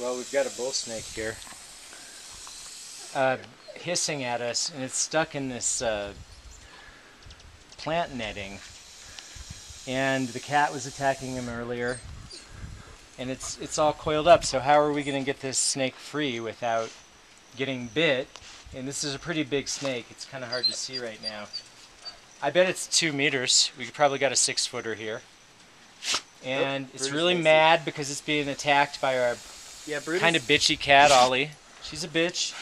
Well, we've got a bull snake here, hissing at us, and it's stuck in this plant netting. And the cat was attacking him earlier, and it's all coiled up. So how are we going to get this snake free without getting bit? And this is a pretty big snake. It's kind of hard to see right now. I bet it's 2 meters. We probably got a 6-footer here. And it's really mad because it's being attacked by our kind of bitchy cat, Ollie. She's a bitch.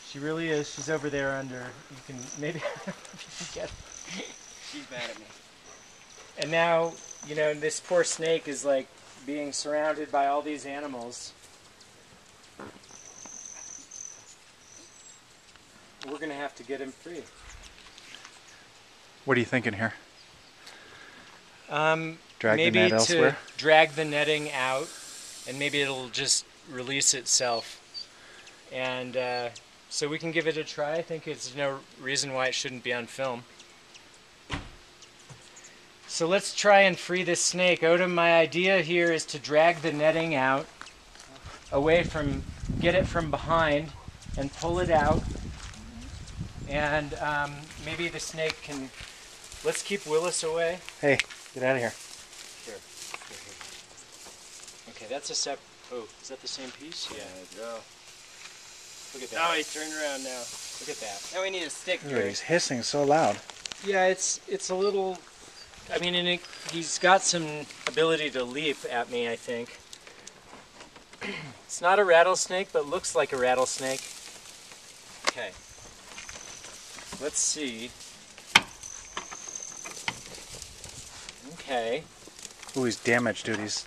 She really is. She's over there under. You can maybe get her. She's mad at me. And now, you know, this poor snake is like being surrounded by all these animals. We're going to have to get him free. What are you thinking here? Drag maybe the net elsewhere? to drag the netting out, and maybe it'll just release itself. And so we can give it a try. I think there's no reason why it shouldn't be on film. So let's try and free this snake. Odin, my idea here is to drag the netting out, away from, get it from behind, and pull it out. And maybe the snake can, let's keep Willis away. Hey, get out of here. Here. Okay, that's a oh, is that the same piece? Yeah. Go. Look at that. Oh, he turned around now. Look at that. Now we need a stick, Dude, Jerry. he's hissing so loud. Yeah, it's a little, I mean, and he's got some ability to leap at me, I think. It's not a rattlesnake, but looks like a rattlesnake. Okay. Let's see. Okay. Ooh, he's damaged, dude. He's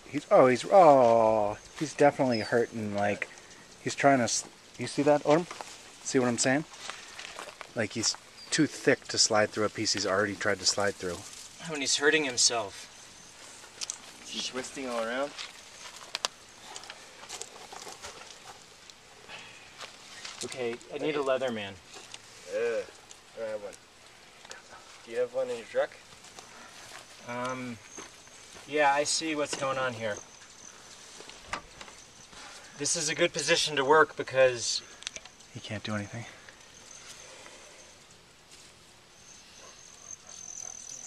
definitely hurting. Like, he's trying to. You see that, Odin? See what I'm saying? Like, he's too thick to slide through a piece he's already tried to slide through. Oh, and he's hurting himself. She's twisting all around. Okay, I need a leather man. I don't have one. Do you have one in your truck? Yeah, I see what's going on here. This is a good position to work because He can't do anything.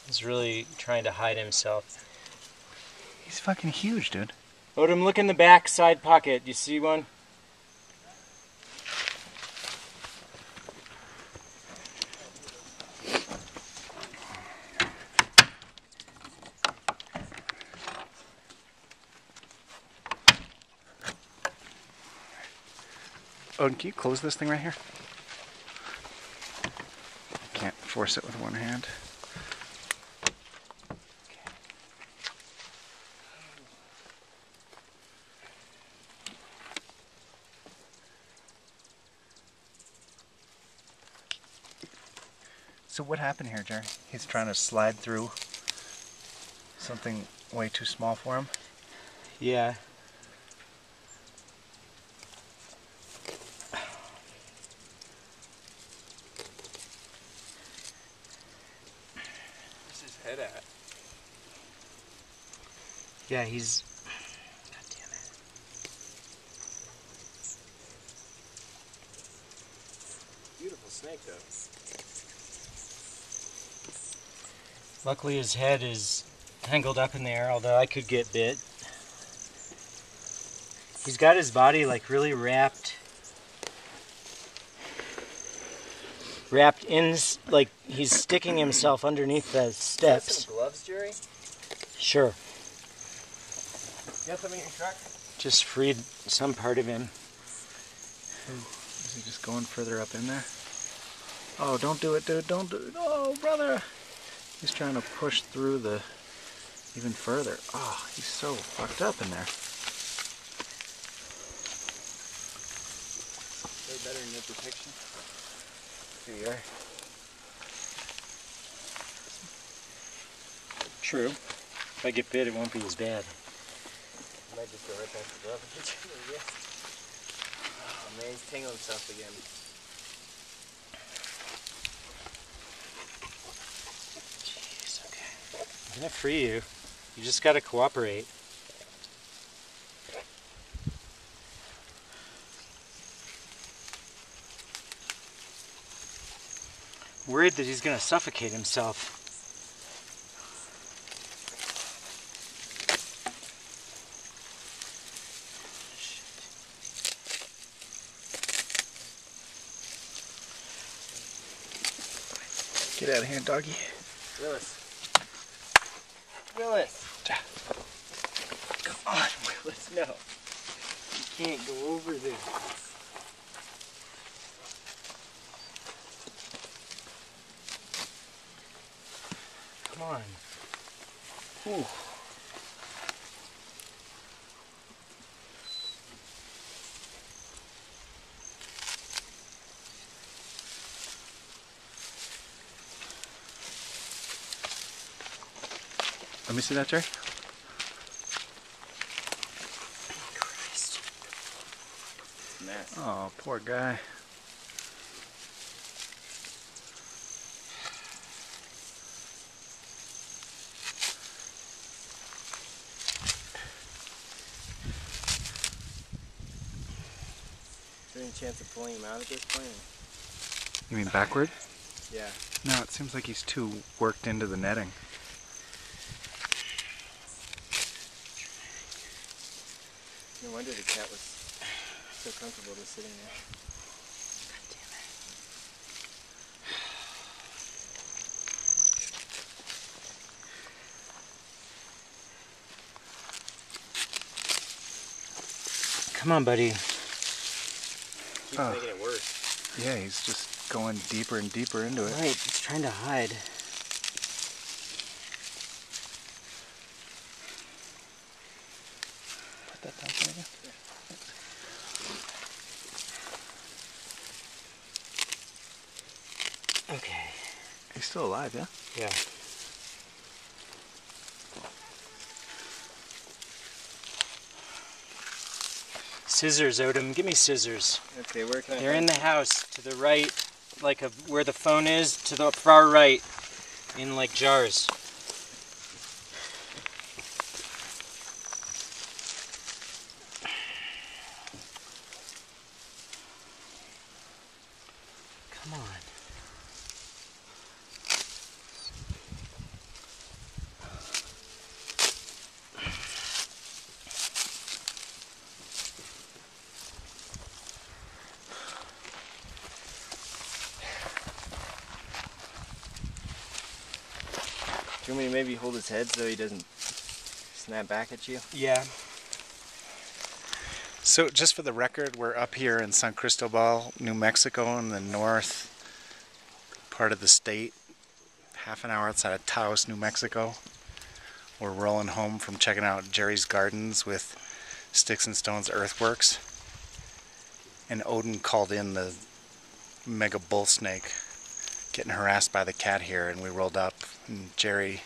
he's really trying to hide himself. He's fucking huge, dude. Odin, look in the back side pocket. Do you see one? Odin, can you close this thing right here? Can't force it with one hand. So what happened here, Jerry? He's trying to slide through something way too small for him? Yeah. Where's his head at? Yeah, he's... God damn it. Beautiful snake, though. Luckily his head is tangled up in there, although I could get bit. He's got his body like really wrapped in, like he's sticking himself underneath the steps. Some gloves, Jerry? Sure. You have something in your truck? Just freed some part of him. Is he just going further up in there? Oh, don't do it, dude. Don't do it. Oh, brother. He's trying to push through the even further. Oh, he's so fucked up in there. Way better than no protection. Here you are. True. If I get bit, it won't be as bad. Might just go right past the glove and hit you in the wrist. Oh man, he's tangled himself again. Jeez, okay. I'm gonna free you. You just gotta cooperate. Worried that he's gonna suffocate himself. Get out of here, doggy. Willis. Willis. Come on, Willis. No. You can't go over there. Come on. Ooh. Let me see that, Jerry. Christ. Mess. Oh, poor guy. Is there any chance of pulling him out at this point? You mean backward? Yeah. No, it seems like he's too worked into the netting. No wonder the cat was so comfortable just sitting there. Come on, buddy. Keeps making it worse. Yeah, he's just going deeper and deeper into it. Right, he's trying to hide. Put that down for me. Okay. He's still alive, yeah? Yeah. Scissors, Odin. Give me scissors. Okay, where can I They're find in the house, to the right, like of where the phone is, to the far right, in like jars. Come on. Do you want me to maybe hold his head so he doesn't snap back at you? Yeah. So just for the record, we're up here in San Cristobal, New Mexico, in the north part of the state, half an hour outside of Taos, New Mexico. We're rolling home from checking out Jerry's Gardens with Sticks and Stones Earthworks. And Odin called in the mega bull snake getting harassed by the cat here, and we rolled up, and Jerry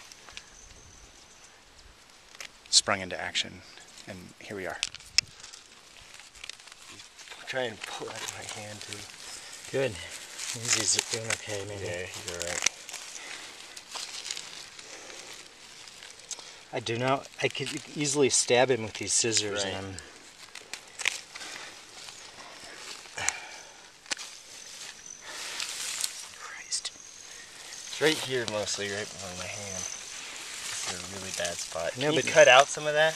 sprung into action, and here we are. Try and pull out of my hand too. Good. He's doing okay, maybe. Yeah, he's alright. I do not. I could easily stab him with these scissors, Right. and Christ. It's right here mostly, right behind my hand. This is a really bad spot. No, Can you but- cut out some of that?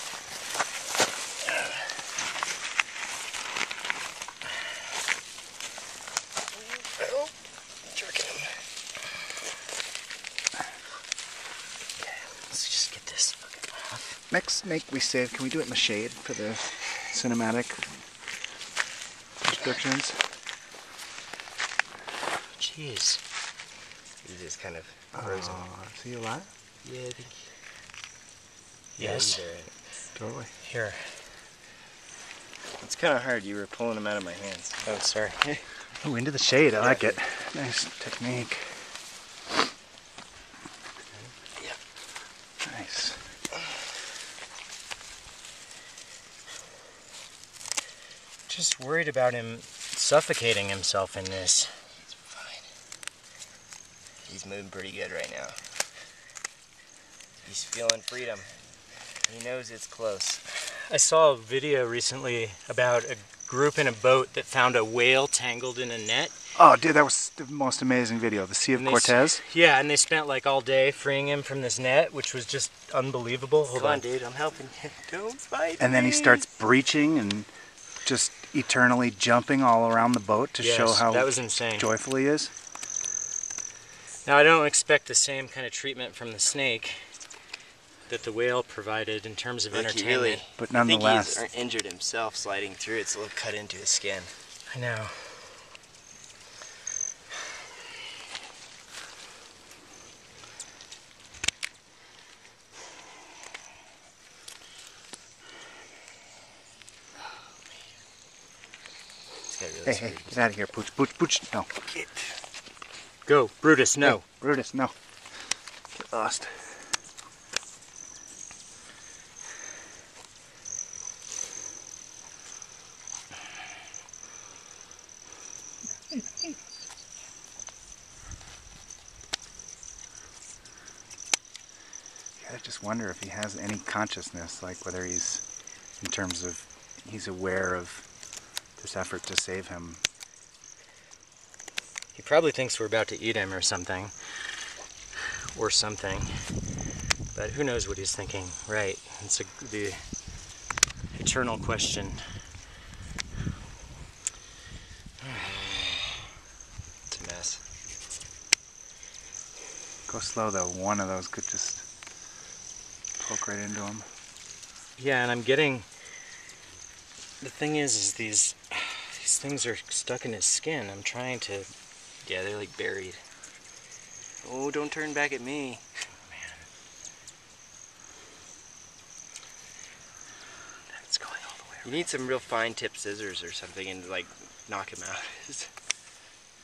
Oh, jerking him. let's just get this off. Next snake we saved, can we do it in the shade for the cinematic descriptions? Jeez. He's just kind of frozen. Is he alive? Yeah, I think. Yes. he's alright. Totally. Here. It's kind of hard. You were pulling him out of my hands. Oh, sorry. Oh, into the shade, I like it. Nice technique. Nice. Just worried about him suffocating himself in this. It's fine. He's moving pretty good right now. He's feeling freedom. He knows it's close. I saw a video recently about a group in a boat that found a whale tangled in a net. Oh, dude, that was the most amazing video. The Sea of And Cortez. Yeah, and they spent like all day freeing him from this net, which was just unbelievable. Hold Come on, dude, I'm helping you. Don't fight And then he me. starts breaching and just eternally jumping all around the boat to show how that was insane. joyful he is. Now I don't expect the same kind of treatment from the snake that the whale provided in terms of Look, entertainment. Really, But I nonetheless, think he's injured himself sliding through. It's a little cut into his skin. I know. Really hey, get out of here, Pooch, Pooch, Pooch. No. Get. Go, Brutus, no. Hey, Brutus, no. Get lost. I just wonder if he has any consciousness, like whether he's, in terms of, he's aware of this effort to save him. He probably thinks we're about to eat him or something. But who knows what he's thinking, right? It's the eternal question. It's a mess. Go slow though, one of those could just poke right into him. Yeah, and I'm getting... The thing is these things are stuck in his skin. I'm trying to... Yeah, they're like buried. Oh, don't turn back at me. Man. That's going all the way around. You need some real fine tip scissors or something and like knock him out.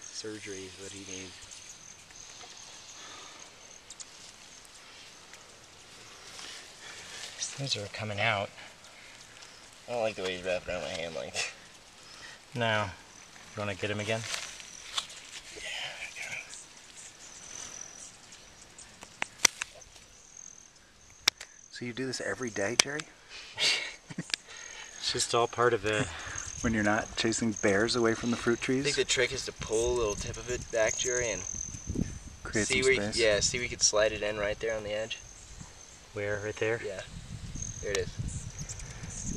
Surgery is what he needs. These things are coming out. I don't like the way he's wrapped around my hand like that. No. You want to get him again? So you do this every day, Jerry? It's just all part of the... When you're not chasing bears away from the fruit I think trees? the trick is to pull a little tip of it back, Jerry, and Create see some where space? see where you could slide it in right there on the edge. Where? Right there? Yeah. There it is.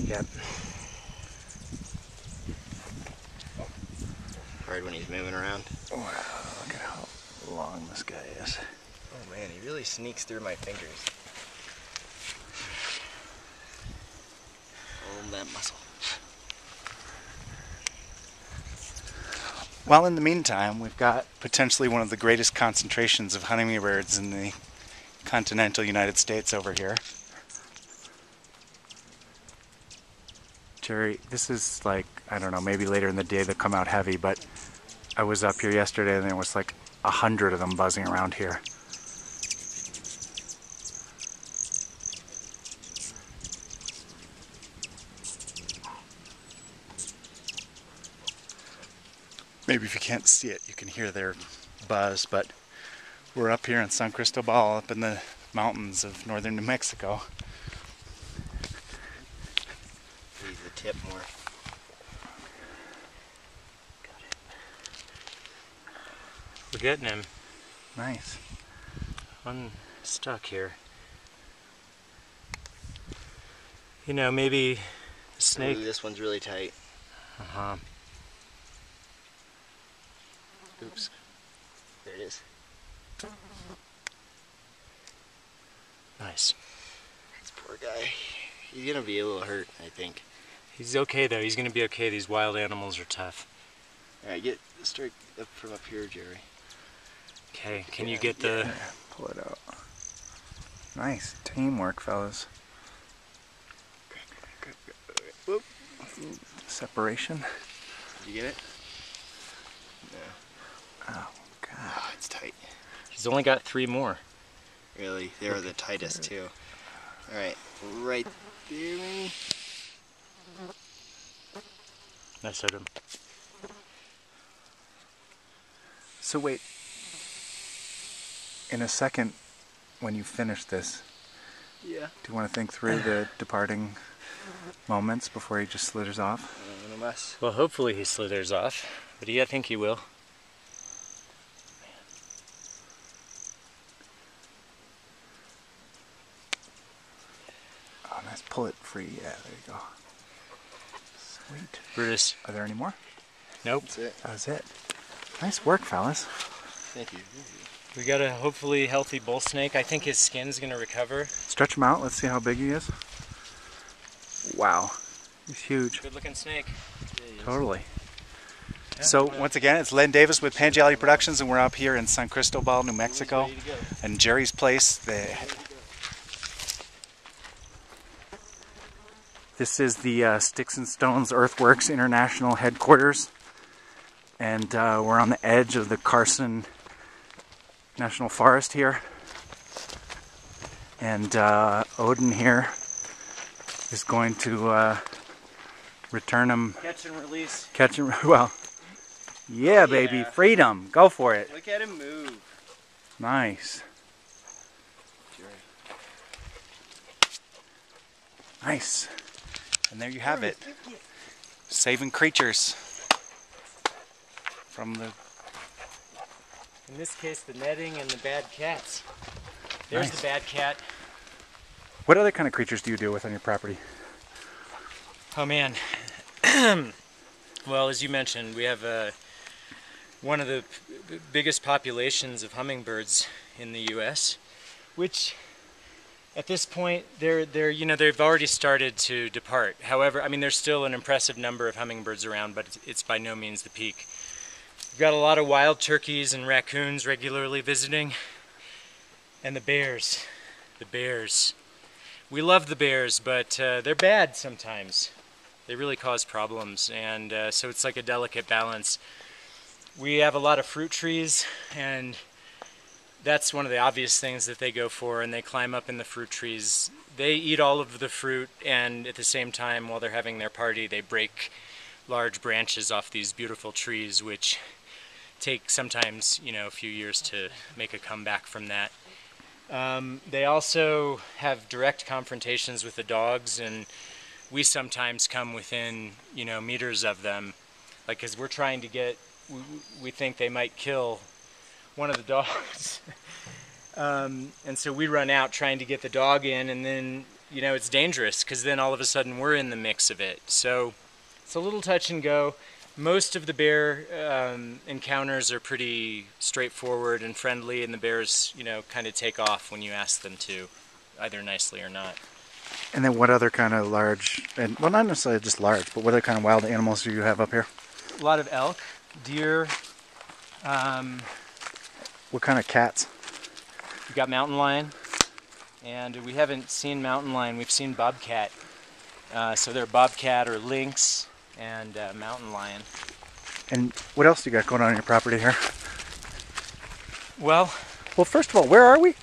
Yep. Hard when he's moving around. Wow, look at how long this guy is. Oh man, he really sneaks through my fingers. Oh, that muscle. Well, in the meantime, we've got potentially one of the greatest concentrations of hummingbirds in the continental United States over here. Jerry, this is like, I don't know, maybe later in the day they'll come out heavy, but I was up here yesterday and there was like 100 of them buzzing around here. Maybe if you can't see it, you can hear their buzz, but we're up here in San Cristobal, up in the mountains of northern New Mexico. Use the tip more. We're getting him. Nice. Unstuck here. You know, maybe the snake... Ooh, this one's really tight. Uh-huh. Oops. There it is. Nice. This poor guy. He's gonna be a little hurt, I think. He's okay though. He's gonna be okay. These wild animals are tough. Alright, start up from up here, Jerry. Okay, can you get the... Pull it out. Nice teamwork, fellas. Whoop. Separation. Did you get it? No. Oh, God. Oh, it's tight. He's only got 3 more. Really, they're the tightest too. Alright, right there maybe? Nice hit him. So wait, in a second, when you finish this, Yeah. Do you want to think through the departing moments before he just slithers off? No más. Well, hopefully he slithers off, but I think he will. Oh, nice. Pull it free. Yeah, there you go. Sweet. Brutus. Are there any more? Nope. That's it. That was it. Nice work, fellas. Thank you. We got a hopefully healthy bull snake. I think his skin's gonna recover. Stretch him out. Let's see how big he is. Wow. He's huge. Good looking snake. Totally. Yeah, So once again, it's Len Davis with Panjali Productions, and we're up here in San Cristobal, New Mexico, Ready to go. and Jerry's place. This is the Sticks and Stones Earthworks International headquarters, and we're on the edge of the Carson National Forest here, and Odin here is going to return him. Catch and release. Catch him. Well, yeah, baby, freedom. Go for it. Look at him move. Nice. Nice. And there you have it. Saving creatures from the... In this case, the netting and the bad cats. There's Nice. the bad cat. What other kind of creatures do you deal with on your property? Oh man. Well, as you mentioned, we have one of the biggest populations of hummingbirds in the U.S., which at this point they've already started to depart. However, I mean there's still an impressive number of hummingbirds around, but it's by no means the peak. We've got a lot of wild turkeys and raccoons regularly visiting, and the bears. We love the bears, but they're bad sometimes. They really cause problems, and so it's like a delicate balance. We have a lot of fruit trees, and that's one of the obvious things that they go for, and they climb up in the fruit trees. They eat all of the fruit, and at the same time, while they're having their party, they break large branches off these beautiful trees, which take sometimes, a few years to make a comeback from that. They also have direct confrontations with the dogs, and we sometimes come within, meters of them, like, because we're trying to get, we think they might kill one of the dogs. And so we run out trying to get the dog in, and then, it's dangerous, because then all of a sudden we're in the mix of it. So it's a little touch and go. Most of the bear encounters are pretty straightforward and friendly, and the bears, kind of take off when you ask them to, either nicely or not. And then what other kind of large, and well, not necessarily just large, but what other kind of wild animals do you have up here? A lot of elk, deer. What kind of cats? We've got mountain lion, and we haven't seen mountain lion. We've seen bobcat. So they're bobcat or lynx and mountain lion. And what else do you got going on your property here? Well, First of all, where are we?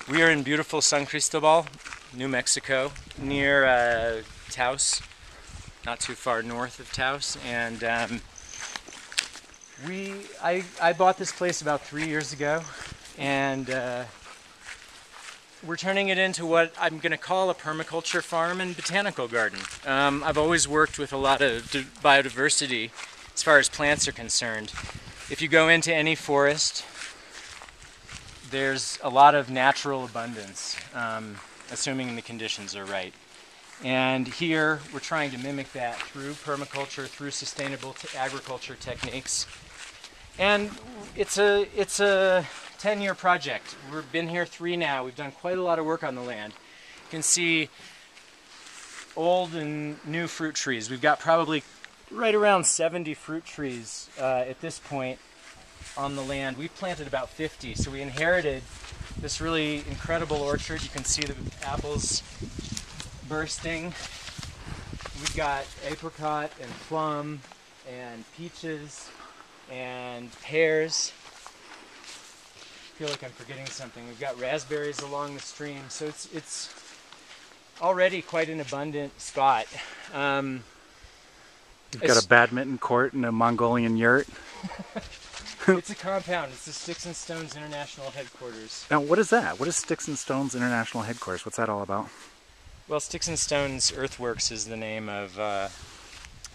we are in beautiful San Cristobal, New Mexico, near Taos, not too far north of Taos, and I bought this place about 3 years ago, and we're turning it into what I'm going to call a permaculture farm and botanical garden. I've always worked with a lot of biodiversity as far as plants are concerned. If you go into any forest, there's a lot of natural abundance, assuming the conditions are right. And here we're trying to mimic that through permaculture, through sustainable agriculture techniques. And it's a 10-year project. We've been here 3 now. We've done quite a lot of work on the land. You can see old and new fruit trees. We've got probably right around 70 fruit trees at this point on the land. We've planted about 50, so we inherited this really incredible orchard. You can see the apples bursting. We've got apricot and plum and peaches and pears. I feel like I'm forgetting something. We've got raspberries along the stream, so it's already quite an abundant spot. You've got a badminton court and a Mongolian yurt. It's a compound. It's the Sticks and Stones International Headquarters. Now, what is that? What is Sticks and Stones International Headquarters? What's that all about? Well, Sticks and Stones Earthworks is the name of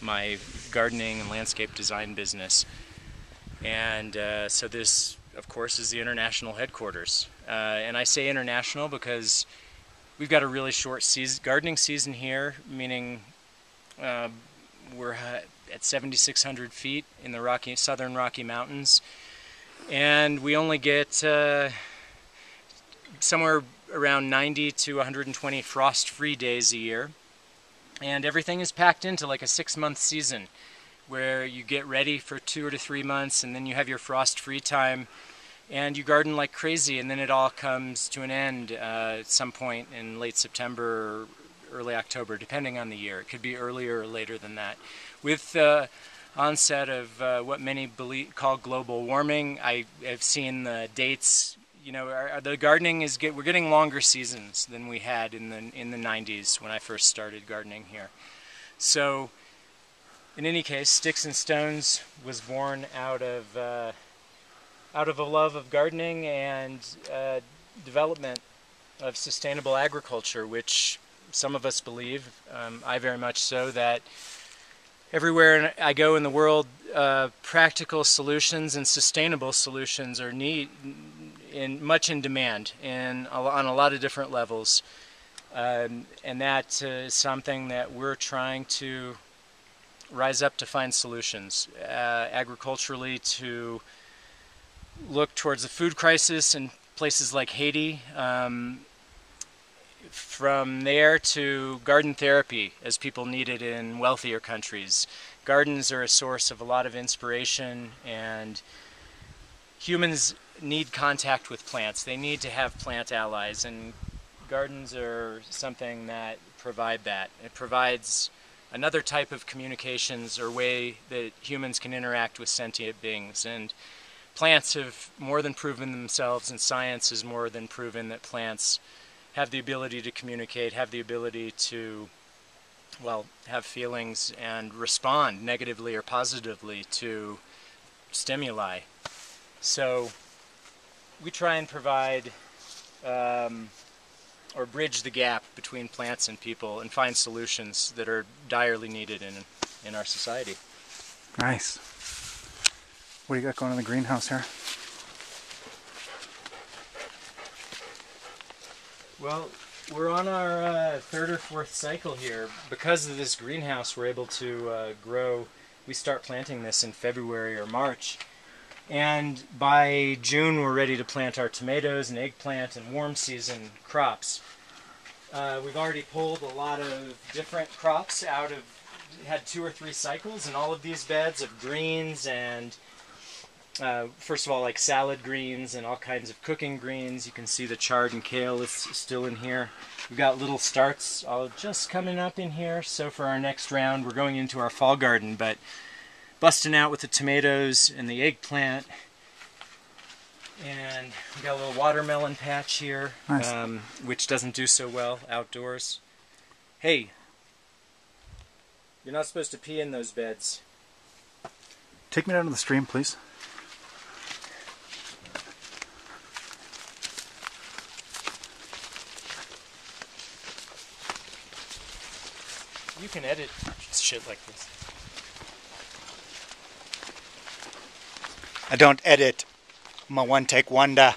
my gardening and landscape design business. And so this, of course, is the international headquarters. And I say international because we've got a really short gardening season here, meaning we're at 7,600 feet in the southern Rocky Mountains. And we only get somewhere around 90 to 120 frost-free days a year. And everything is packed into like a 6-month season where you get ready for 2 to 3 months and then you have your frost-free time and you garden like crazy, and then it all comes to an end at some point in late September or early October, depending on the year. It could be earlier or later than that. With the onset of what many call global warming, I have seen the dates. You know, the gardening we're getting longer seasons than we had in the 90s when I first started gardening here. So, in any case, Sticks and Stones was born out of a love of gardening and development of sustainable agriculture, which some of us believe, I very much so, that everywhere I go in the world, practical solutions and sustainable solutions are much in demand on a lot of different levels, and that is something that we're trying to rise up to find solutions agriculturally, to look towards the food crisis in places like Haiti, from there to garden therapy as people need it in wealthier countries. Gardens are a source of a lot of inspiration, and humans need contact with plants. They need to have plant allies, and gardens are something that provide that. It provides another type of communications or way that humans can interact with sentient beings. And plants have more than proven themselves, and science has more than proven that plants have the ability to communicate, have the ability to, well, have feelings and respond negatively or positively to stimuli. So we try and provide or bridge the gap between plants and people and find solutions that are direly needed in our society. Nice. What do you got going in the greenhouse here? Well, we're on our third or fourth cycle here. Because of this greenhouse, we're able to grow. We start planting this in February or March. And by June, we're ready to plant our tomatoes and eggplant and warm season crops. We've already pulled a lot of different crops out of, had 2 or 3 cycles in all of these beds of greens and first of all, like salad greens and all kinds of cooking greens. You can see the chard and kale is still in here. We've got little starts all just coming up in here. So for our next round, we're going into our fall garden, but busting out with the tomatoes and the eggplant. And we got a little watermelon patch here, nice. Which doesn't do so well outdoors. Hey, you're not supposed to pee in those beds. Take me down to the stream, please. You can edit shit like this. I don't edit. I'm a one-take wonder.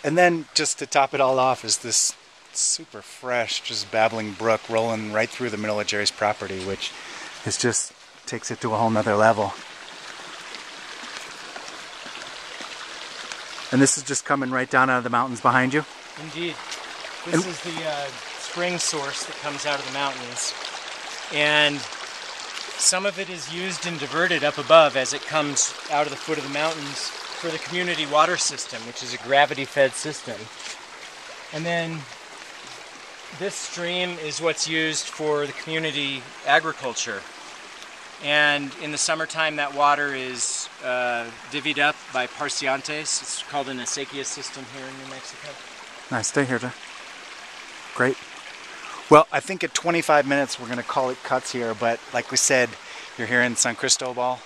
And then, just to top it all off, is this super fresh, just babbling brook rolling right through the middle of Jerry's property, which is just takes it to a whole nother level. And this is just coming right down out of the mountains behind you? Indeed. This is the spring source that comes out of the mountains. And some of it is used and diverted up above as it comes out of the foot of the mountains for the community water system, which is a gravity-fed system. And then this stream is what's used for the community agriculture. And in the summertime, that water is divvied up by parciantes. It's called an acequia system here in New Mexico. Nice, stay here, Jeff. Great. Well, I think at 25 minutes we're going to call it cuts here, but like we said, you're here in San Cristobal,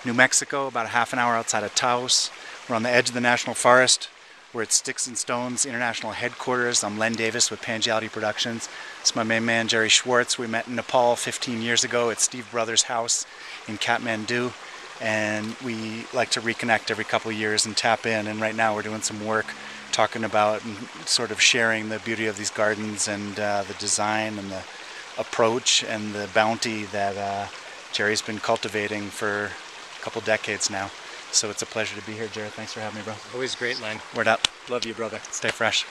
New Mexico, about a half an hour outside of Taos. We're on the edge of the National Forest. We're at Sticks and Stones International Headquarters. I'm Len Davis with Pangiality Productions. It's my main man, Jerry Schwartz. We met in Nepal 15 years ago at Steve Brothers' house in Kathmandu. And we like to reconnect every couple of years and tap in. And right now we're doing some work talking about and sort of sharing the beauty of these gardens and the design and the approach and the bounty that Jerry's been cultivating for a couple decades now. So it's a pleasure to be here, Jerry. Thanks for having me, bro. Always great, Len. Word up. Love you, brother. Stay fresh.